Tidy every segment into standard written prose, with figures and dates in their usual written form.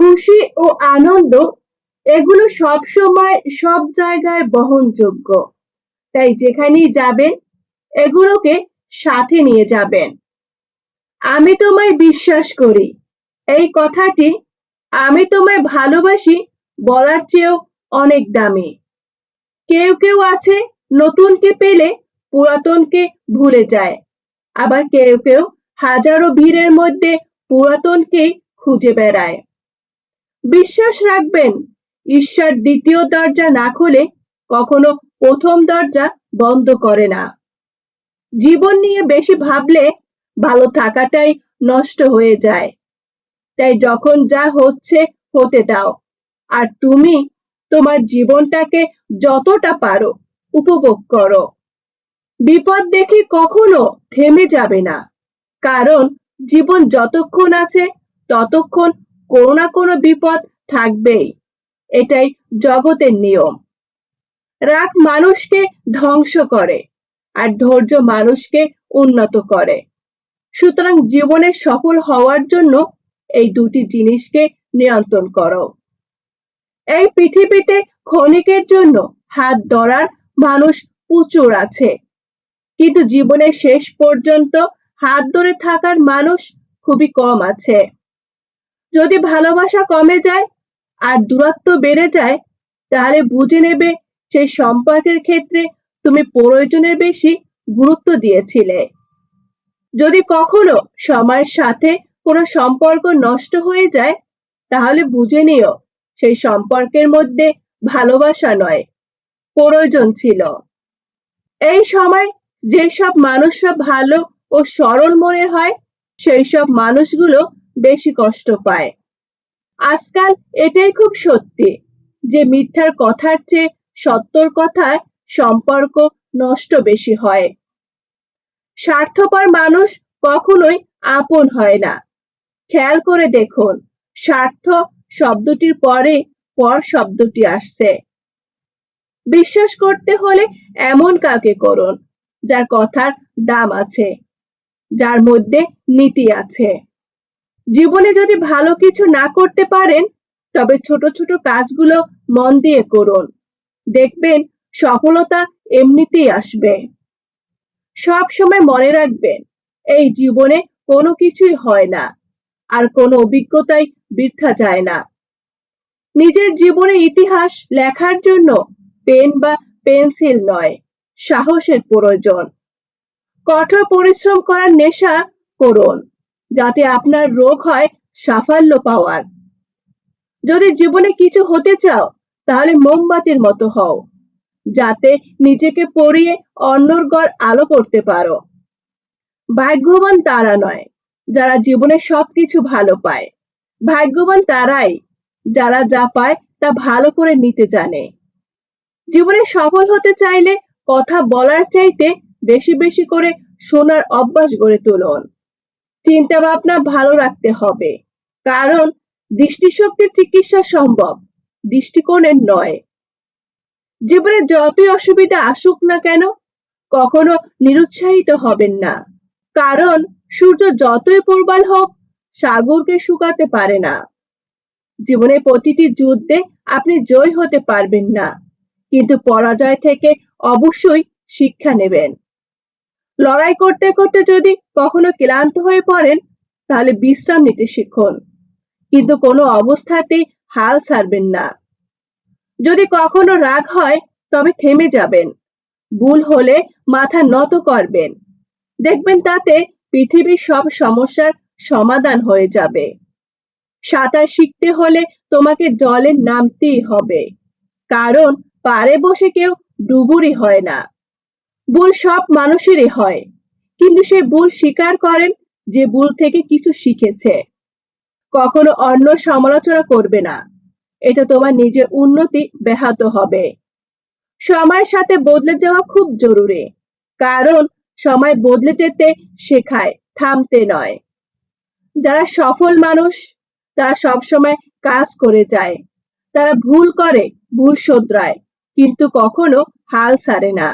খুশি ও আনন্দ এগুলো সব সময় সব জায়গায় বহনযোগ্য। তাই যেখানেই যাবেন এগুলোকে সাথে নিয়ে যাবেন। আমি তোমায় বিশ্বাস করি, এই কথাটি আমি তোমায় ভালোবাসি বলার চেয়েও অনেক দামি। কেউ কেউ আছে নতুনকে পেলে পুরাতনকে ভুলে যায়, আবার কেউ কেউ হাজারো ভিড়ের মধ্যে পুরাতনকেই খুঁজে বেড়ায়। বিশ্বাস রাখবেন, ঈশ্বর দ্বিতীয় দরজা না খুলে কখনো প্রথম দরজা বন্ধ করে না। জীবন নিয়ে বেশি ভাবলে ভালো থাকাটাই নষ্ট হয়ে যায়। তাই যখন যা হচ্ছে হতে দাও, আর তুমি তোমার জীবনটাকে যতটা পারো উপভোগ করো। বিপদ দেখে কখনো থেমে যাবে না, কারণ জীবন যতক্ষণ আছে ততক্ষণ কোনো না কোনো বিপদ থাকবেই। এটাই জগতের নিয়ম। রাগ মানুষকে ধ্বংস করে, আর ধৈর্য মানুষকে উন্নত করে। সুতরাং জীবনে সফল হওয়ার জন্য এই দুটি জিনিসকে নিয়ন্ত্রণ করো। এই পৃথিবীতে ক্ষণিকের জন্য হাত ধরার মানুষ প্রচুর আছে, কিন্তু জীবনের শেষ পর্যন্ত হাত ধরে থাকার মানুষ খুবই কম আছে। যদি ভালোবাসা কমে যায় আর দূরত্ব বেড়ে যায়, তাহলে বুঝে নেবে সেই সম্পর্কের ক্ষেত্রে তুমি প্রয়োজনের বেশি গুরুত্ব দিয়েছিলে। যদি কখনো সময়ের সাথে কোনো সম্পর্ক নষ্ট হয়ে যায়, তাহলে বুঝে নিও সেই সম্পর্কের মধ্যে ভালোবাসা নয়, প্রয়োজন ছিল। এই সময় যেসব মানুষরা ভালো ও সরল মনের হয়, সেই সব মানুষগুলো বেশি কষ্ট পায়। আজকাল এটাই খুব সত্যি যে মিথ্যার কথার চেয়ে সত্যর কথায় সম্পর্ক নষ্ট বেশি হয়। স্বার্থপর মানুষ কখনোই আপন হয় না। খেয়াল করে দেখুন, স্বার্থ শব্দটির পরে পর শব্দটি আসছে। বিশ্বাস করতে হলে এমন কাউকে করুন যার কথার দাম আছে, যার মধ্যে নীতি আছে। জীবনে যদি ভালো কিছু না করতে পারেন, তবে ছোট ছোট কাজগুলো মন দিয়ে করুন। দেখবেন সফলতা এমনিতেই আসবে। সব সময় মনে রাখবেন, এই জীবনে কোনো কিছুই হয় না, আর কোনো অভিজ্ঞতাই বৃথা যায় না। নিজের জীবনের ইতিহাস লেখার জন্য পেন বা পেন্সিল নয়, সাহসের প্রয়োজন। কঠোর পরিশ্রম করার নেশা করুন, যাতে আপনার রোগ হয় সাফল্য পাওয়ার। যদি জীবনে কিছু হতে চাও, তাহলে মোমবাতির মতো হও, যাতে নিজেকে পরিয়ে অন্যর ঘর আলো করতে পারো। ভাগ্যবান তারা নয় যারা জীবনে সবকিছু ভালো পায়, ভাগ্যবান তারাই যারা যা পায় তা ভালো করে নিতে জানে। জীবনে সফল হতে চাইলে কথা বলার চাইতে বেশি বেশি করে শোনার অভ্যাস গড়ে তুলুন। চিন্তা ভাবনা ভালো রাখতে হবে, কারণ দৃষ্টিশক্তির চিকিৎসা সম্ভব, দৃষ্টিকোণের নয়। জীবনে যতই অসুবিধা আসুক না কেন, কখনো নিরুৎসাহিত হবেন না, কারণ সূর্য যতই প্রবল হোক সাগরকে শুকাতে পারে না। জীবনের প্রতিটি যুদ্ধে আপনি জয় হতে পারবেন না, কিন্তু পরাজয় থেকে অবশ্যই শিক্ষা নেবেন। লড়াই করতে করতে যদি কখনো ক্লান্ত হয়ে পড়েন, তাহলে বিশ্রাম নিতে শিখুন, কিন্তু কোনো অবস্থাতেই হাল ছাড়বেন না। যদি কখনো রাগ হয়, তবে থেমে যাবেন। ভুল হলে মাথা নত করবেন, দেখবেন তাতে পৃথিবীর সব সমস্যার সমাধান হয়ে যাবে। সাঁতার শিখতে হলে তোমাকে জলে নামতেই হবে, কারণ পাড়ে বসে কেউ ডুবুরি হয় না। ভুল সব মানুষেরই হয়, কিন্তু সে ভুল স্বীকার করেন যে ভুল থেকে কিছু শিখেছে। কখনো অন্য সমালোচনা করবে না, এটা তোমার নিজের উন্নতি ব্যাহত হবে। সময়ের সাথে বদলে যাওয়া খুব জরুরি, কারণ সময় বদলে যেতে শেখায়, থামতে নয়। যারা সফল মানুষ তারা সবসময় কাজ করে যায়, তারা ভুল করে, ভুল শোধরায়, কিন্তু কখনো হাল ছাড়ে না।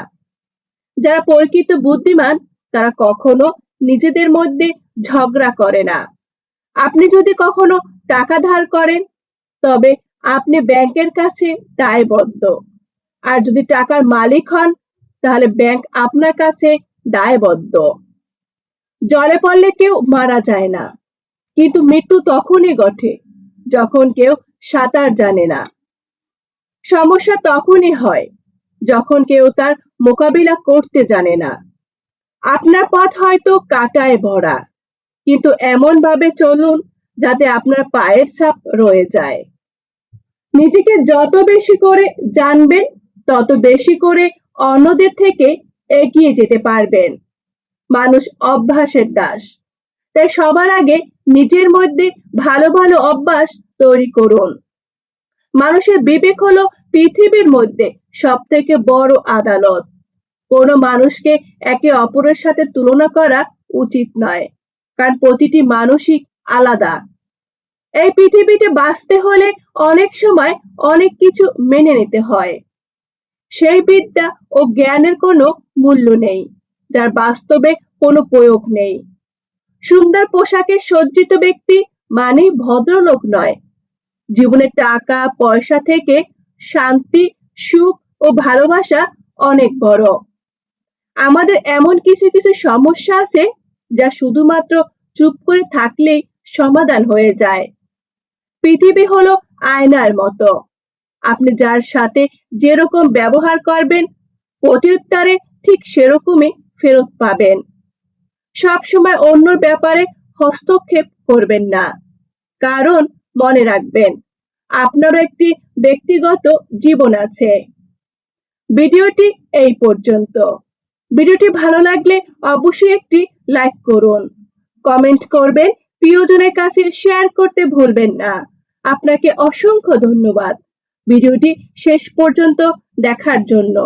যারা প্রকৃত বুদ্ধিমান তারা কখনো নিজেদের মধ্যে ঝগড়া করে না। আপনি যদি কখনো টাকা ধার করেন, তবে আপনি ব্যাংকের কাছে দায়বদ্ধ। আর যদি টাকার মালিক হন, তাহলে ব্যাংক আপনার কাছে দায়বদ্ধ। জলে পড়লে কেউ মারা যায় না, কিন্তু মৃত্যু তখনই ঘটে যখন কেউ সাঁতার জানে না। সমস্যা তখনই হয় যখন কেউ তার মোকাবিলা করতে জানে না। আপনার পথ হয়তো কাঁটায় ভরা, কিন্তু এমন ভাবে চলুন যাতে আপনার পায়ের ছাপ রয়ে যায়। নিজেকে যত বেশি করে জানবেন, তত বেশি করে অন্যদের থেকে এগিয়ে যেতে পারবেন। মানুষ অভ্যাসের দাস, তাই সবার আগে নিজের মধ্যে ভালো ভালো অভ্যাস তৈরি করুন। মানুষের বিবেক হলো পৃথিবীর মধ্যে সব থেকে বড় আদালত। কোনো মানুষকে একে অপরের সাথে তুলনা করা উচিত নয়, কারণ প্রতিটি মানুষই আলাদা। এই পৃথিবীতে বাঁচতে হলে অনেক সময় অনেক কিছু মেনে নিতে হয়। সেই বিদ্যা ও জ্ঞানের কোনো মূল্য নেই যার বাস্তবে কোনো প্রয়োগ নেই। সুন্দর পোশাকে সজ্জিত ব্যক্তি মানে ভদ্রলোক নয়। জীবনে টাকা পয়সা থেকে শান্তি, সুখ ও ভালোবাসা অনেক বড়। আমাদের এমন কিছু কিছু সমস্যা আছে যা শুধুমাত্র চুপ করে থাকলেই সমাধান হয়ে যায়। পৃথিবী হলো আয়নার মতো, আপনি যার সাথে যেরকম ব্যবহার করবেন, প্রত্যুত্তরে ঠিক সেরকমই ফেরত পাবেন। সবসময় অন্যর ব্যাপারে হস্তক্ষেপ করবেন না, কারণ মনে রাখবেন আপনারও একটি ব্যক্তিগত জীবন আছে। ভিডিওটি এই পর্যন্ত। ভিডিওটি ভালো লাগলে অবশ্যই একটি লাইক করুন, কমেন্ট করবেন, প্রিয়জনের কাছে শেয়ার করতে ভুলবেন না। আপনাকে অসংখ্য ধন্যবাদ ভিডিওটি শেষ পর্যন্ত দেখার জন্য।